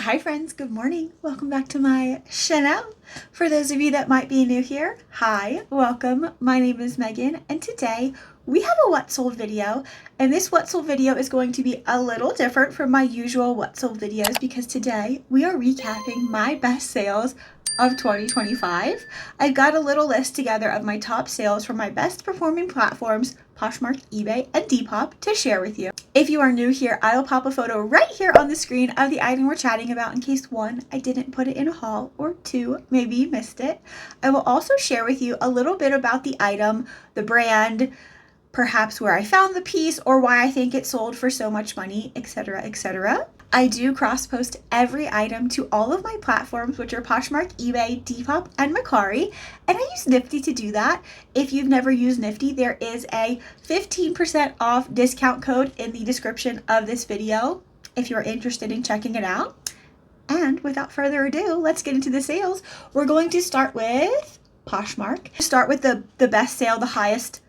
Hi friends, good morning. Welcome back to my channel. For those of you that might be new here, hi, welcome. My name is Megan and today we have a what sold video, and this what sold video is going to be a little different from my usual what sold videos because today we are recapping my best sales of 2025. I got a little list together of my top sales from my best performing platforms, Poshmark, eBay, and Depop, to share with you. If you are new here, I will pop a photo right here on the screen of the item we're chatting about in case one, I didn't put it in a haul, or two, maybe you missed it. I will also share with you a little bit about the item, the brand, perhaps where I found the piece or why I think it sold for so much money, etc., etc. I do cross-post every item to all of my platforms, which are Poshmark, eBay, Depop, and Mercari, and I use NIFTY to do that. If you've never used NIFTY, there is a 15% off discount code in the description of this video if you're interested in checking it out. And without further ado, let's get into the sales. We're going to start with Poshmark. Start with the best sale, the highest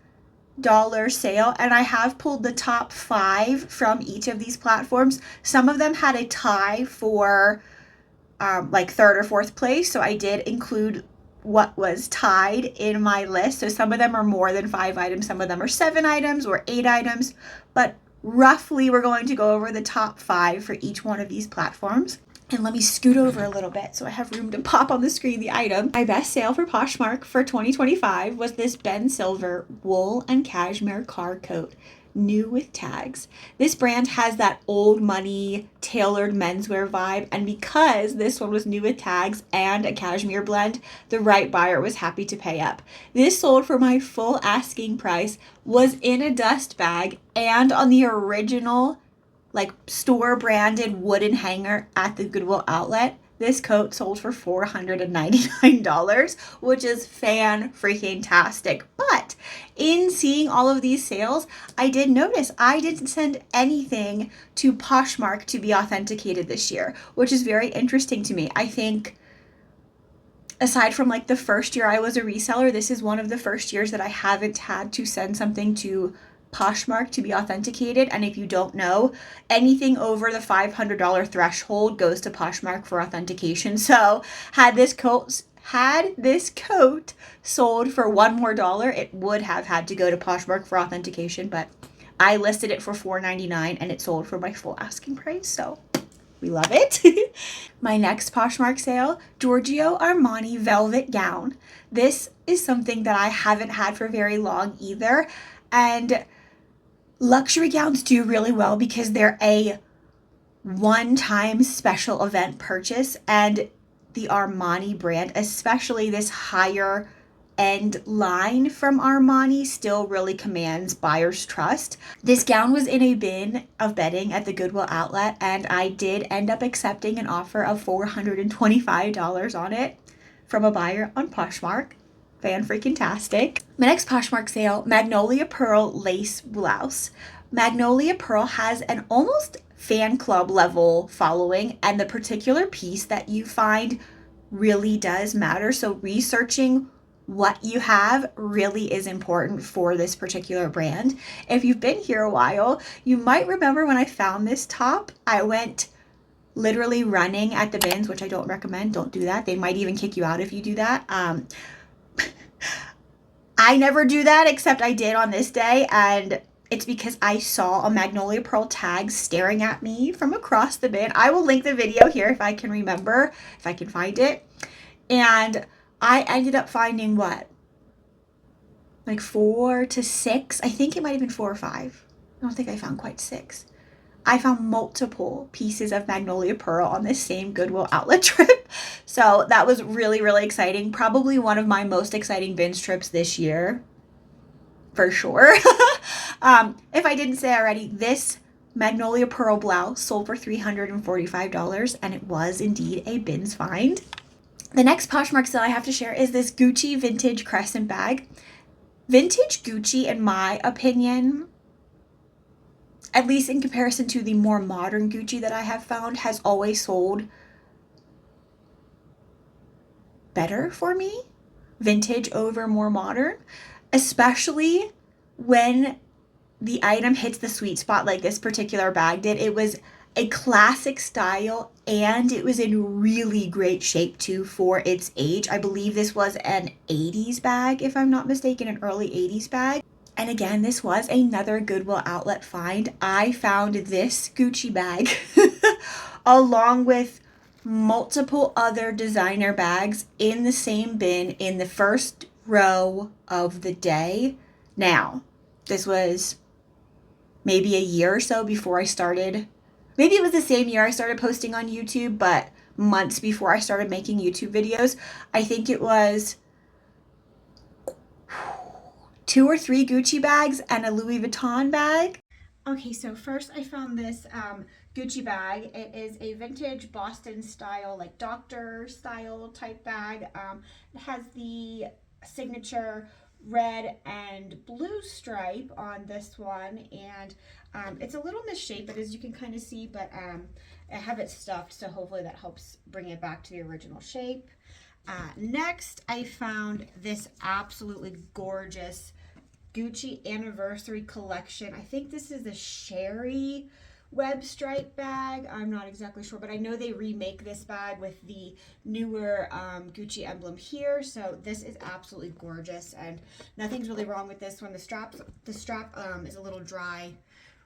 dollar sale, and I have pulled the top 5 from each of these platforms. Some of them had a tie for like 3rd or 4th place, so I did include what was tied in my list. So some of them are more than 5 items, some of them are 7 items or 8 items, but roughly we're going to go over the top 5 for each one of these platforms. And let me scoot over a little bit so I have room to pop on the screen the item. My best sale for Poshmark for 2025 was this Ben Silver wool and cashmere car coat, new with tags. This brand has that old money tailored menswear vibe, and because this one was new with tags and a cashmere blend, the right buyer was happy to pay up. This sold for my full asking price, was in a dust bag, and on the original like store branded wooden hanger at the Goodwill outlet. This coat sold for $499, which is fan-freaking-tastic. But in seeing all of these sales, I did notice I didn't send anything to Poshmark to be authenticated this year, which is very interesting to me. I think aside from like the first year I was a reseller, this is one of the first years that I haven't had to send something to Poshmark to be authenticated. And if you don't know, anything over the $500 threshold goes to Poshmark for authentication. So had this coat sold for $1 more, it would have had to go to Poshmark for authentication, but I listed it for $4.99 and it sold for my full asking price. So we love it. My next Poshmark sale, Giorgio Armani velvet gown. This is something that I haven't had for very long either. And luxury gowns do really well because they're a one-time special event purchase, and the Armani brand, especially this higher end line from Armani, still really commands buyers' trust. This gown was in a bin of bedding at the Goodwill outlet, and I did end up accepting an offer of $425 on it from a buyer on Poshmark. Fan-freaking-tastic. My next Poshmark sale, Magnolia Pearl lace blouse. Magnolia Pearl has an almost fan club level following, and the particular piece that you find really does matter. So researching what you have really is important for this particular brand. If you've been here a while, you might remember when I found this top, I went literally running at the bins, which I don't recommend. Don't do that. They might even kick you out if you do that. I never do that, except I did on this day, and it's because I saw a Magnolia Pearl tag staring at me from across the bin. I will link the video here if I can remember, if I can find it. And I ended up finding what? Like 4 to 6? I think it might have been 4 or 5. I don't think I found quite 6. I found multiple pieces of Magnolia Pearl on this same Goodwill outlet trip. So that was really, really exciting. Probably one of my most exciting bins trips this year, for sure. If I didn't say already, this Magnolia Pearl blouse sold for $345, and it was indeed a bins find. The next Poshmark sale I have to share is this Gucci vintage crescent bag. Vintage Gucci, in my opinion, at least in comparison to the more modern Gucci that I have found, has always sold better for me. Vintage over more modern, especially when the item hits the sweet spot like this particular bag did. It was a classic style, and it was in really great shape too for its age. I believe this was an 80s bag, if I'm not mistaken, an early 80s bag. And again, this was another Goodwill outlet find. I found this Gucci bag along with multiple other designer bags in the same bin in the first row of the day. Now, this was maybe a year or so before I started. Maybe it was the same year I started posting on YouTube, but months before I started making YouTube videos. I think it was 2 or 3 Gucci bags and a Louis Vuitton bag. Okay, so first I found this Gucci bag. It is a vintage Boston style, like doctor style type bag. It has the signature red and blue stripe on this one, and it's a little misshapen, as you can kind of see, but I have it stuffed, so hopefully that helps bring it back to the original shape. Next, I found this absolutely gorgeous Gucci Anniversary Collection. I think this is a Sherry web stripe bag. I'm not exactly sure, but I know they remake this bag with the newer Gucci emblem here. So this is absolutely gorgeous, and nothing's really wrong with this one. The strap is a little dry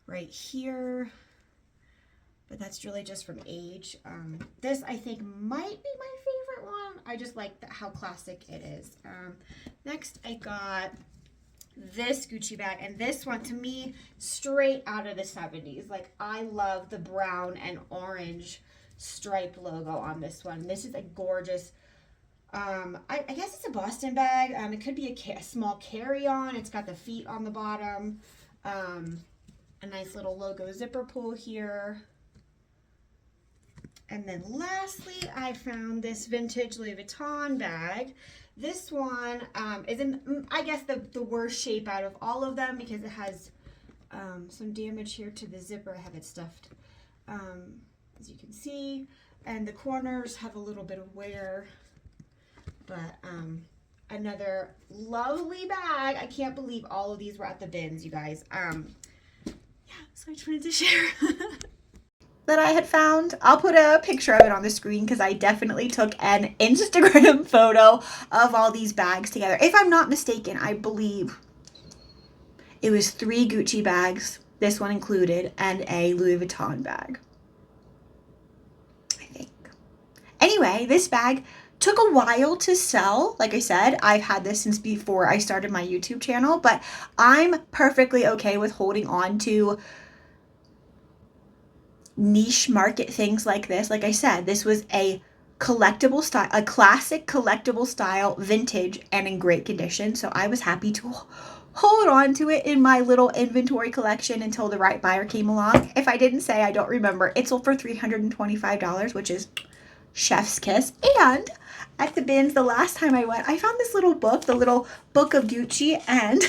right here, but that's really just from age. This I think might be my favorite one. I just like how classic it is. Next I got this Gucci bag, and this one to me straight out of the 70s. Like, I love the brown and orange stripe logo on this one. This is a gorgeous I guess it's a Boston bag. It could be a small carry-on. It's got the feet on the bottom, a nice little logo zipper pull here. And then lastly, I found this vintage Louis Vuitton bag. This one is in, I guess, the worst shape out of all of them, because it has some damage here to the zipper. I have it stuffed, as you can see, and the corners have a little bit of wear, but another lovely bag. I can't believe all of these were at the bins, you guys. Yeah, so I just wanted to share that I had found. I'll put a picture of it on the screen because I definitely took an Instagram photo of all these bags together. If I'm not mistaken, I believe it was 3 Gucci bags, this one included, and a Louis Vuitton bag, I think. Anyway, this bag took a while to sell. Like I said, I've had this since before I started my YouTube channel, but I'm perfectly okay with holding on to niche market things like this. Like I said, this was a collectible style, a classic collectible style, vintage, and in great condition. So I was happy to hold on to it in my little inventory collection until the right buyer came along. If I didn't say, I don't remember. It sold for $325, which is chef's kiss. And at the bins, the last time I went, I found this little book, the little book of Gucci, and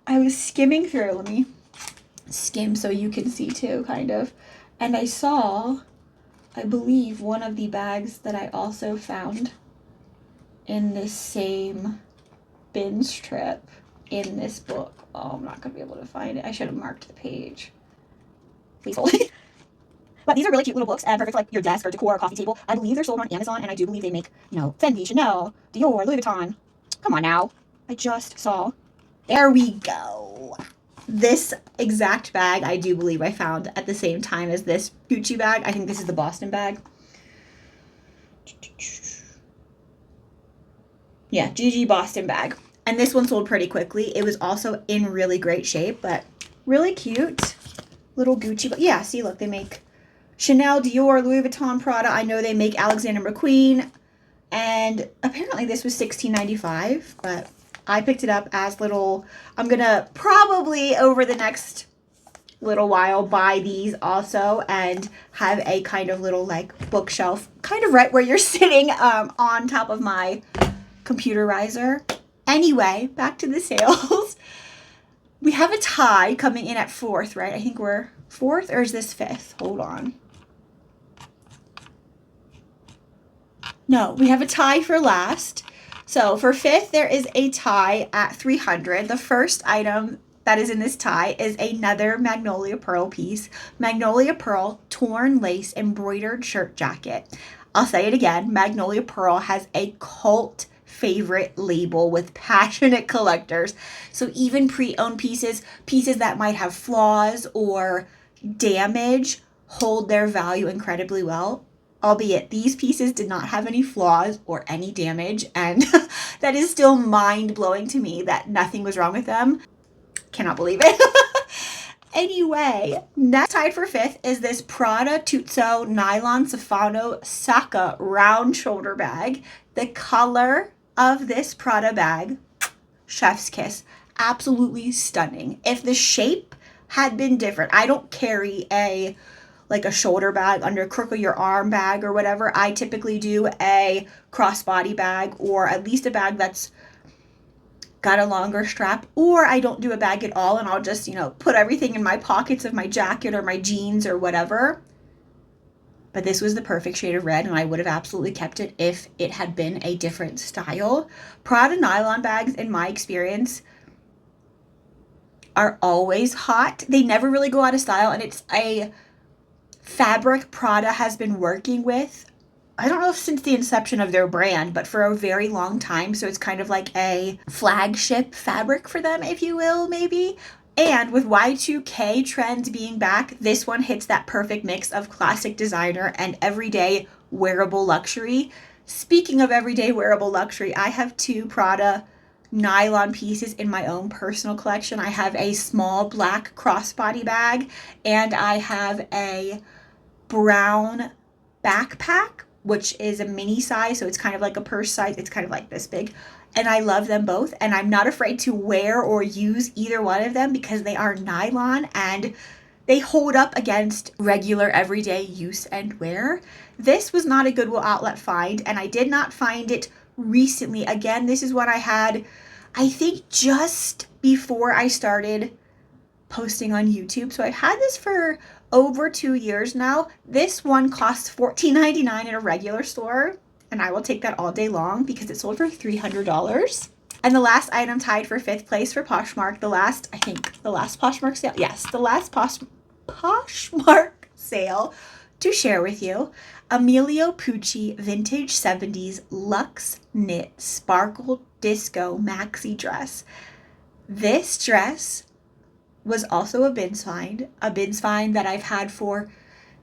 I was skimming through. Let me skim so you can see too, kind of. And I saw, I believe, one of the bags that I also found in this same bin strip in this book. Oh, I'm not going to be able to find it. I should have marked the page. Please hold it. But these are really cute little books, and perfect for like your desk or decor or coffee table. I believe they're sold on Amazon, and I do believe they make, you know, Fendi, Chanel, Dior, Louis Vuitton. Come on now. I just saw. There we go. This exact bag, I do believe I found at the same time as this Gucci bag. I think this is the Boston bag. Yeah, GG Boston bag. And this one sold pretty quickly. It was also in really great shape, but really cute. Little Gucci. But yeah, see, look, they make Chanel, Dior, Louis Vuitton, Prada. I know they make Alexander McQueen. And apparently this was $16.95, but I picked it up as little. I'm going to probably over the next little while buy these also and have a kind of little like bookshelf kind of right where you're sitting on top of my computer riser. Anyway, back to the sales. We have a tie coming in at 4th, right? I think we're 4th, or is this 5th? Hold on. No, we have a tie for last. So for 5th, there is a tie at $300. The first item that is in this tie is another Magnolia Pearl piece. Magnolia Pearl, torn lace embroidered shirt jacket. I'll say it again, Magnolia Pearl has a cult favorite label with passionate collectors. So even pre-owned pieces that might have flaws or damage, hold their value incredibly well. Albeit these pieces did not have any flaws or any damage, and that is still mind-blowing to me that nothing was wrong with them. Cannot believe it. Anyway, next tied for 5th is this Prada Tuzzo Nylon Safano Saka round shoulder bag. The color of this Prada bag, chef's kiss, absolutely stunning. If the shape had been different, I don't carry a shoulder bag under crook of your arm bag or whatever. I typically do a crossbody bag, or at least a bag that's got a longer strap, or I don't do a bag at all and I'll just, put everything in my pockets of my jacket or my jeans or whatever. But this was the perfect shade of red, and I would have absolutely kept it if it had been a different style. Prada nylon bags, in my experience, are always hot. They never really go out of style, and it's a fabric Prada has been working with, I don't know if since the inception of their brand, but for a very long time. So it's kind of like a flagship fabric for them, if you will, maybe. And with Y2K trends being back, this one hits that perfect mix of classic designer and everyday wearable luxury. Speaking of everyday wearable luxury, I have 2 Prada nylon pieces in my own personal collection. I have a small black crossbody bag, and I have a brown backpack, which is a mini size, so it's kind of like a purse size. It's kind of like this big, and I love them both, and I'm not afraid to wear or use either one of them because they are nylon and they hold up against regular everyday use and wear. This was not a Goodwill outlet find, and I did not find it recently. Again, this is what I had, I think, just before I started posting on YouTube. So I've had this for over 2 years now. This one costs $14.99 in a regular store, and I will take that all day long because it sold for $300. And the last item tied for 5th place for Poshmark, the last Poshmark sale. Yes, the last Poshmark sale to share with you. Emilio Pucci Vintage 70s Luxe Knit Sparkle Disco Maxi Dress. This dress was also a bins find that I've had for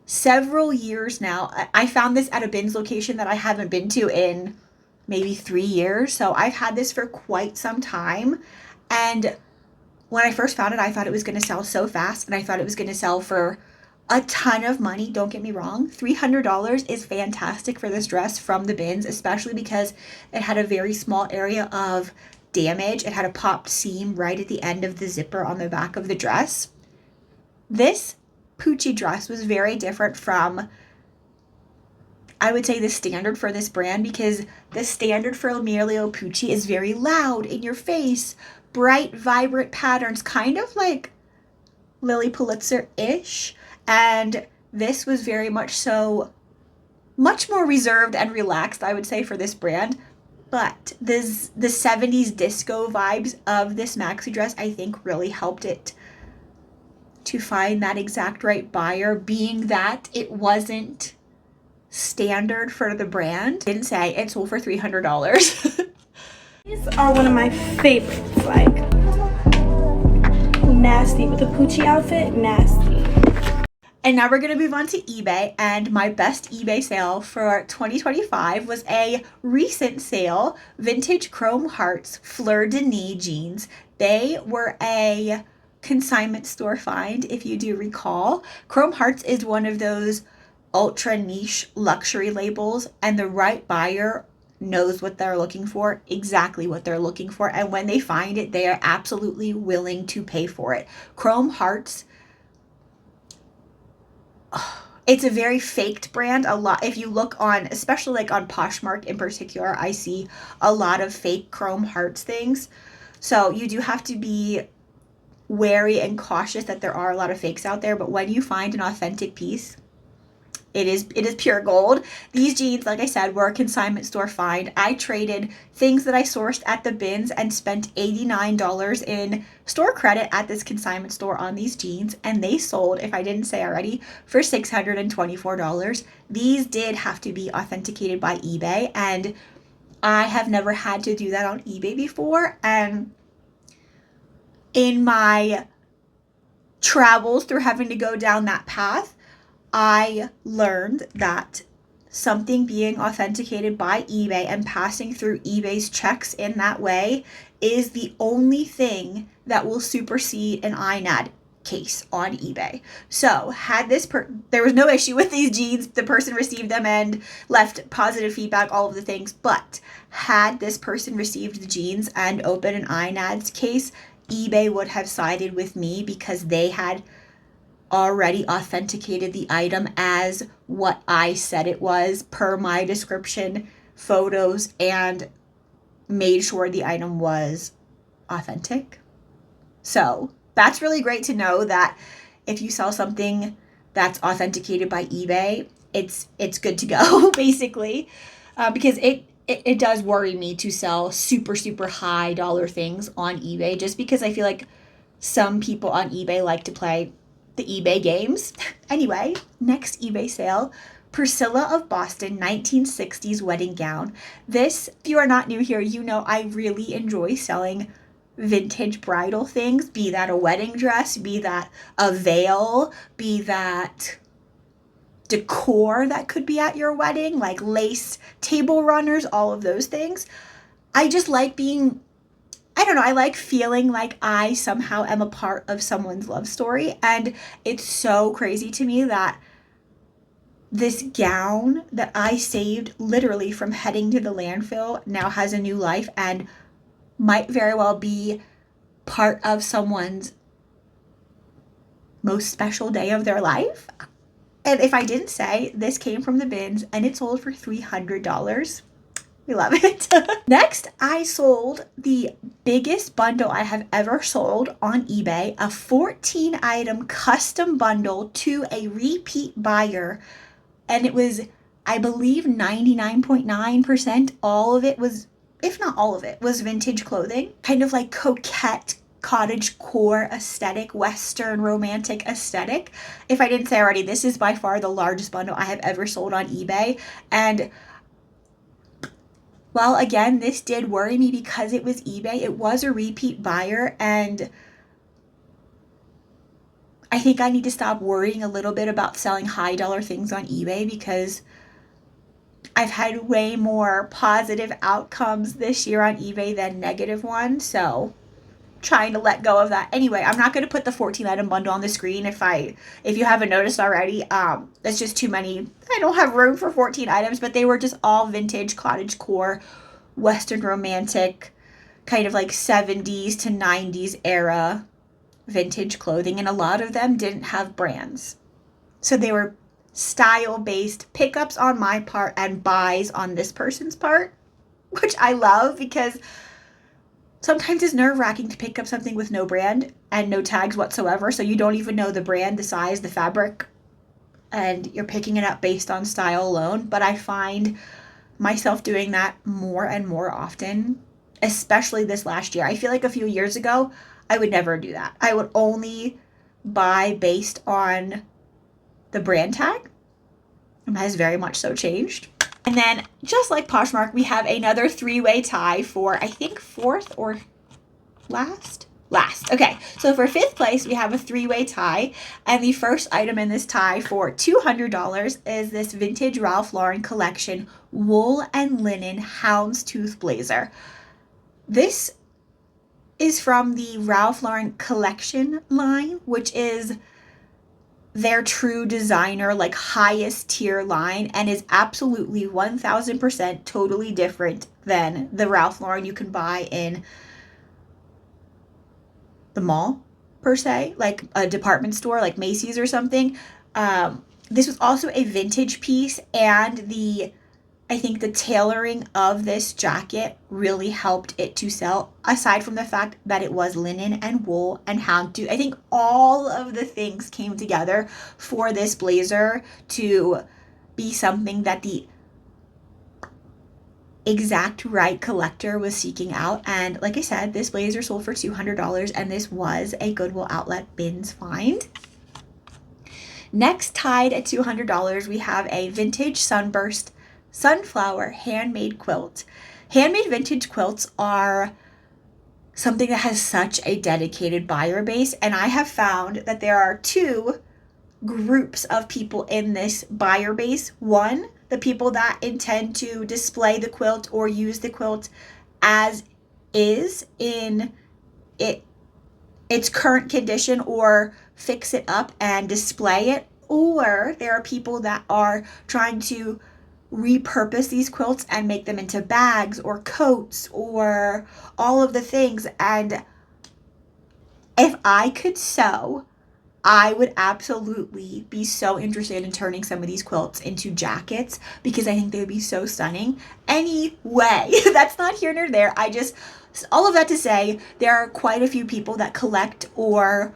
several years now. I found this at a bins location that I haven't been to in maybe 3 years. So I've had this for quite some time. And when I first found it, I thought it was going to sell so fast, and I thought it was going to sell for a ton of money. Don't get me wrong. $300 is fantastic for this dress from the bins, especially because it had a very small area of damage. It had a popped seam right at the end of the zipper on the back of the dress. This Pucci dress was very different from, I would say, the standard for this brand, because the standard for Emilio Pucci is very loud, in your face, bright, vibrant patterns, kind of like Lily Pulitzer-ish. And this was very much so, much more reserved and relaxed, I would say, for this brand. But the 70s disco vibes of this maxi dress, I think, really helped it to find that exact right buyer, being that it wasn't standard for the brand. Didn't say it sold for $300. These are one of my favorites, like nasty with a Pucci outfit, nasty. And now we're going to move on to eBay, and my best eBay sale for 2025 was a recent sale, vintage Chrome Hearts Fleur de Lis jeans. They were a consignment store find, if you do recall. Chrome Hearts is one of those ultra niche luxury labels, and the right buyer knows what they're looking for, exactly what they're looking for, and when they find it, they are absolutely willing to pay for it. Chrome Hearts, it's a very faked brand. A lot, if you look on, especially like on Poshmark in particular, I see a lot of fake Chrome Hearts things. So you do have to be wary and cautious that there are a lot of fakes out there. But when you find an authentic piece, it is pure gold. These jeans, like I said, were a consignment store find. I traded things that I sourced at the bins and spent $89 in store credit at this consignment store on these jeans, and they sold, if I didn't say already, for $624. These did have to be authenticated by eBay, and I have never had to do that on eBay before. And in my travels through having to go down that path, I learned that something being authenticated by eBay and passing through eBay's checks in that way is the only thing that will supersede an INAD case on eBay. So had there was no issue with these jeans. The person received them and left positive feedback, all of the things. But had this person received the jeans and opened an INAD's case, eBay would have sided with me because they had already authenticated the item as what I said it was per my description, photos, and made sure the item was authentic. So that's really great to know that if you sell something that's authenticated by eBay, it's good to go, basically, because it does worry me to sell super, super high dollar things on eBay, just because I feel like some people on eBay like to play the eBay games. Anyway, next eBay sale, Priscilla of Boston 1960s wedding gown. This, if you are not new here, you know I really enjoy selling vintage bridal things, be that a wedding dress, be that a veil, be that decor that could be at your wedding, like lace table runners, all of those things. I just like being, I don't know, I like feeling like I somehow am a part of someone's love story. And it's so crazy to me that this gown that I saved literally from heading to the landfill now has a new life and might very well be part of someone's most special day of their life. And if I didn't say, this came from the bins and it sold for $300. We love it. Next, I sold the biggest bundle I have ever sold on eBay, a 14-item custom bundle to a repeat buyer. And it was, I believe, 99.9%. All of it was, if not all of it, was vintage clothing. Kind of like coquette, cottage core aesthetic, Western romantic aesthetic. If I didn't say already, this is by far the largest bundle I have ever sold on eBay. And while again, this did worry me because it was eBay, it was a repeat buyer, and I think I need to stop worrying a little bit about selling high dollar things on eBay because I've had way more positive outcomes this year on eBay than negative ones. So trying to let go of that. Anyway, I'm not going to put the 14-item bundle on the screen if you haven't noticed already. That's just too many. I don't have room for 14 items, but they were just all vintage cottage core, Western romantic, kind of like 70s to 90s era vintage clothing, and a lot of them didn't have brands. So they were style-based pickups on my part and buys on this person's part, which I love because sometimes it's nerve-wracking to pick up something with no brand and no tags whatsoever, so you don't even know the brand, the size, the fabric, and you're picking it up based on style alone. But I find myself doing that more and more often, especially this last year. I feel like a few years ago, I would never do that. I would only buy based on the brand tag, and that has very much so changed. And then, just like Poshmark, we have another three-way tie for, I think, fourth or last. Okay, so for fifth place, we have a three-way tie. And the first item in this tie for $200 is this vintage Ralph Lauren collection wool and linen houndstooth blazer. This is from the Ralph Lauren collection line, which is their true designer, like highest tier line, and is absolutely 1000% totally different than the Ralph Lauren you can buy in the mall, per se, like a department store like Macy's or something. This was also a vintage piece, and I think the tailoring of this jacket really helped it to sell, aside from the fact that it was linen and wool and houndstooth. I think all of the things came together for this blazer to be something that the exact right collector was seeking out. And like I said, this blazer sold for $200, and this was a Goodwill Outlet bins find. Next, tied at $200, we have a vintage sunburst sunflower handmade quilt. Handmade vintage quilts are something that has such a dedicated buyer base, and I have found that there are two groups of people in this buyer base. One, the people that intend to display the quilt or use the quilt as is in its current condition, or fix it up and display it. Or there are people that are trying to repurpose these quilts and make them into bags or coats or all of the things. And if I could sew, I would absolutely be so interested in turning some of these quilts into jackets, because I think they would be so stunning. Anyway, that's not here nor there. All of that to say, there are quite a few people that collect or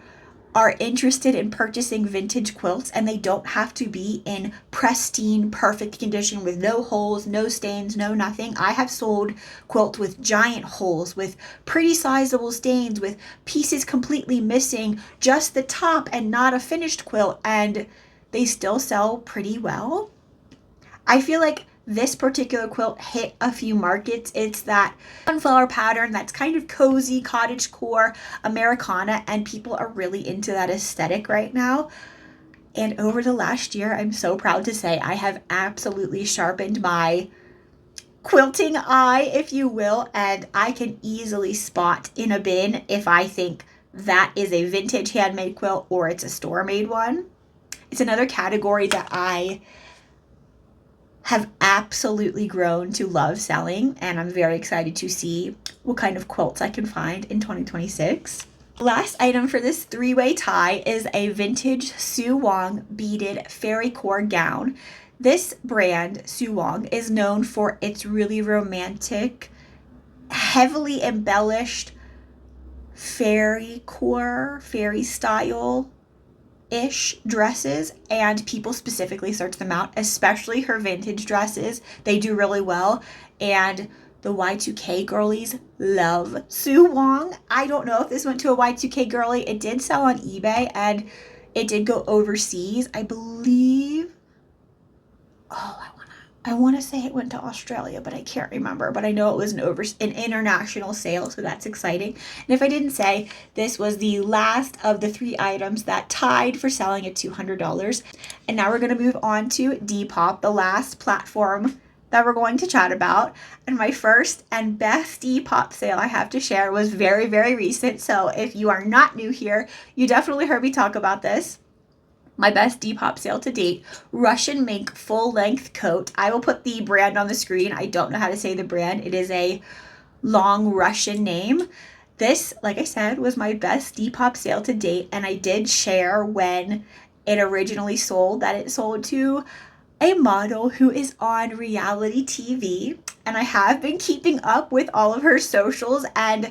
are interested in purchasing vintage quilts, and they don't have to be in pristine, perfect condition with no holes, no stains, no nothing. I have sold quilts with giant holes, with pretty sizable stains, with pieces completely missing, just the top and not a finished quilt, and they still sell pretty well. I feel like this particular quilt hit a few markets. It's that sunflower pattern that's kind of cozy, cottagecore, Americana, and people are really into that aesthetic right now. And over the last year, I'm so proud to say I have absolutely sharpened my quilting eye, if you will, and I can easily spot in a bin if I think that is a vintage handmade quilt or it's a store-made one. It's another category that I have absolutely grown to love selling, and I'm very excited to see what kind of quilts I can find in 2026. Last item for this three-way tie is a vintage Sue Wong beaded fairy core gown. This brand, Sue Wong, is known for its really romantic, heavily embellished fairy core, fairy style ish dresses, and people specifically search them out, especially her vintage dresses. They do really well, and the Y2K girlies love Sue Wong. I don't know if this went to a Y2K girly. It did sell on eBay, and it did go overseas, I believe. I want to say it went to Australia, but I can't remember. But I know it was an international sale, so that's exciting. And if I didn't say, this was the last of the three items that tied for selling at $200. And now we're going to move on to Depop, the last platform that we're going to chat about. And my first and best Depop sale I have to share was very, very recent. So if you are not new here, you definitely heard me talk about this. My best Depop sale to date, Russian mink full-length coat. I will put the brand on the screen. I don't know how to say the brand. It is a long Russian name. This, like I said, was my best Depop sale to date, and I did share when it originally sold that it sold to a model who is on reality TV, and I have been keeping up with all of her socials, and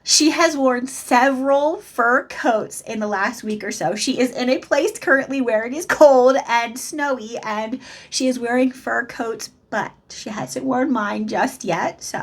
she has worn several fur coats in the last week or so. She is in a place currently where it is cold and snowy, and she is wearing fur coats, but she hasn't worn mine just yet. So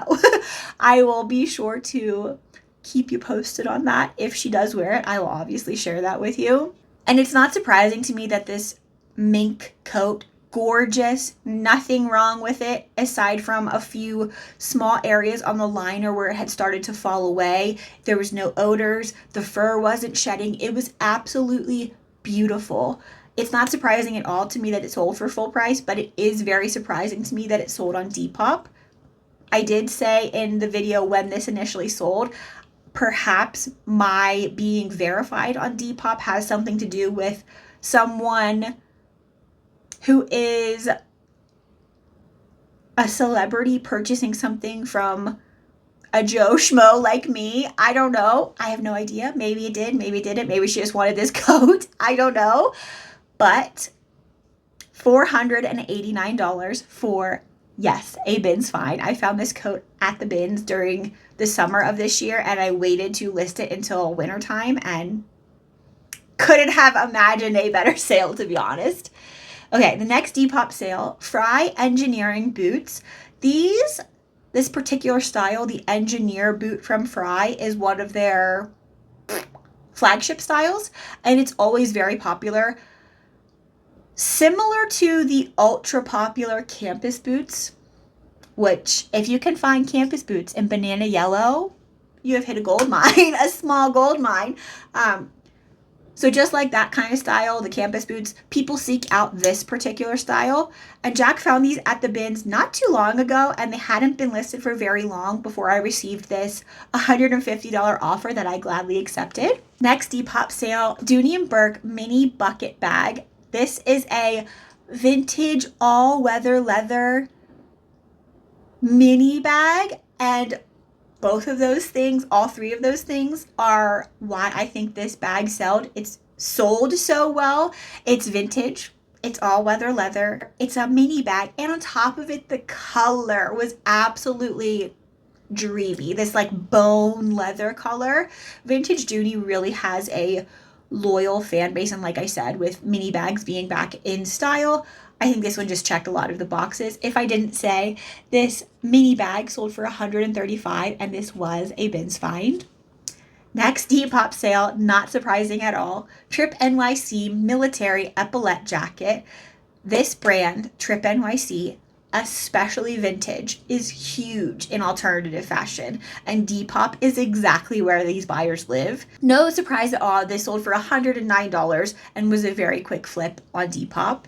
I will be sure to keep you posted on that. If she does wear it, I will obviously share that with you. And it's not surprising to me that this mink coat, gorgeous, nothing wrong with it aside from a few small areas on the liner where it had started to fall away. There was no odors, the fur wasn't shedding. It was absolutely beautiful. It's not surprising at all to me that it sold for full price, but it is very surprising to me that it sold on Depop. I did say in the video when this initially sold, perhaps my being verified on Depop has something to do with someone who is a celebrity purchasing something from a Joe Schmo like me. I don't know. I have no idea. Maybe it did. Maybe it didn't. Maybe she just wanted this coat. I don't know. But $489 for, yes, a bins find. I found this coat at the bins during the summer of this year, and I waited to list it until wintertime, and couldn't have imagined a better sale, to be honest. Okay, the next Depop sale, Fry Engineering boots. This particular style, the engineer boot from Fry, is one of their flagship styles, and it's always very popular. Similar to the ultra popular campus boots, which if you can find campus boots in banana yellow, you have hit a gold mine, a small gold mine. So just like that kind of style, the campus boots, people seek out this particular style. And Jack found these at the bins not too long ago, and they hadn't been listed for very long before I received this $150 offer that I gladly accepted. Next Depop sale, Dooney & Burke mini bucket bag. This is a vintage all-weather leather mini bag, and both of those things, all three of those things, are why I think this bag sold. It's sold so well. It's vintage. It's all weather leather. It's a mini bag. And on top of it, the color was absolutely dreamy. This like bone leather color. Vintage Dooney really has a loyal fan base. And like I said, with mini bags being back in style, I think this one just checked a lot of the boxes. If I didn't say, this mini bag sold for $135, and this was a bins find. Next Depop sale, not surprising at all, Trip NYC military epaulette jacket. This brand, Trip NYC, especially vintage, is huge in alternative fashion, and Depop is exactly where these buyers live. No surprise at all, this sold for $109 and was a very quick flip on Depop.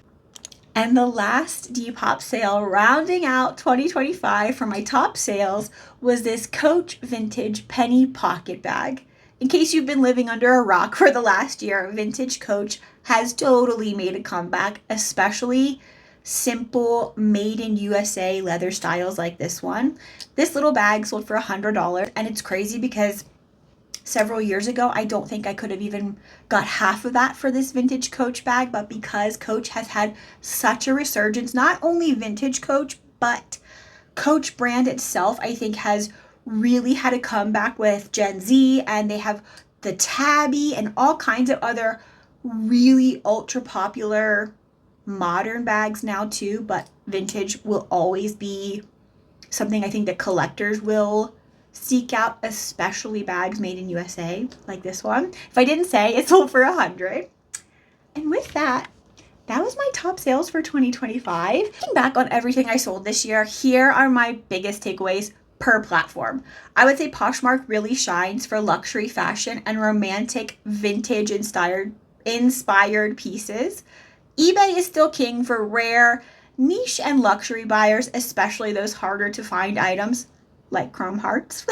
And the last Depop sale rounding out 2025 for my top sales was this Coach vintage penny pocket bag. In case you've been living under a rock for the last year, vintage Coach has totally made a comeback, especially simple made in USA leather styles like this one. This little bag sold for $100, and it's crazy because several years ago, I don't think I could have even got half of that for this vintage Coach bag, but because Coach has had such a resurgence, not only vintage Coach, but Coach brand itself, I think has really had a comeback with Gen Z, and they have the Tabby and all kinds of other really ultra popular modern bags now too, but vintage will always be something I think that collectors will seek out, especially bags made in USA like this one. If I didn't say, it sold for $100. And with that, that was my top sales for 2025. Looking back on everything I sold this year, here are my biggest takeaways per platform. I would say Poshmark really shines for luxury fashion and romantic vintage inspired pieces. eBay is still king for rare, niche, and luxury buyers, especially those harder to find items like chrome hearts.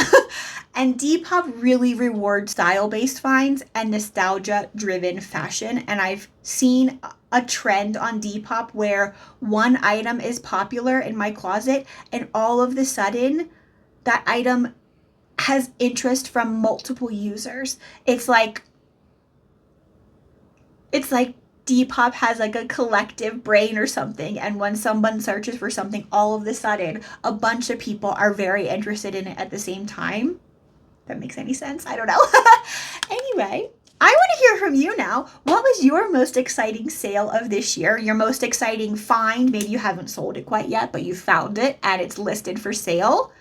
And Depop really rewards style-based finds and nostalgia-driven fashion. And I've seen a trend on Depop where one item is popular in my closet, and all of the sudden, that item has interest from multiple users. It's like Depop has like a collective brain or something, and when someone searches for something, all of a sudden a bunch of people are very interested in it at the same time. That makes any sense? I don't know. Anyway, I want to hear from you now. What was your most exciting sale of this year? Your most exciting find? Maybe you haven't sold it quite yet, but you found it and it's listed for sale.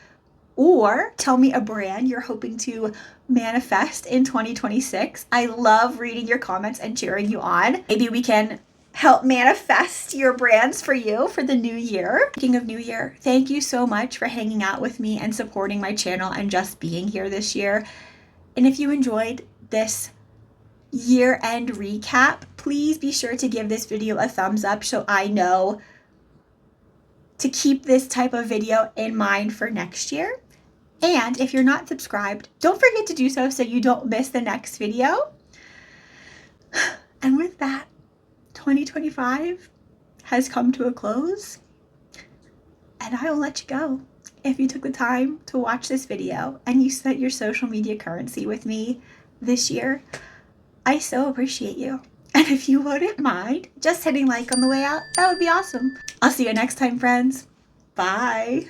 Or tell me a brand you're hoping to manifest in 2026. I love reading your comments and cheering you on. Maybe we can help manifest your brands for you for the new year. Speaking of new year, thank you so much for hanging out with me and supporting my channel and just being here this year. And if you enjoyed this year-end recap, please be sure to give this video a thumbs up so I know to keep this type of video in mind for next year. And if you're not subscribed, don't forget to do so you don't miss the next video. And with that, 2025 has come to a close, and I will let you go. If you took the time to watch this video and you spent your social media currency with me this year, I so appreciate you. And if you wouldn't mind just hitting like on the way out, that would be awesome. I'll see you next time, friends. Bye.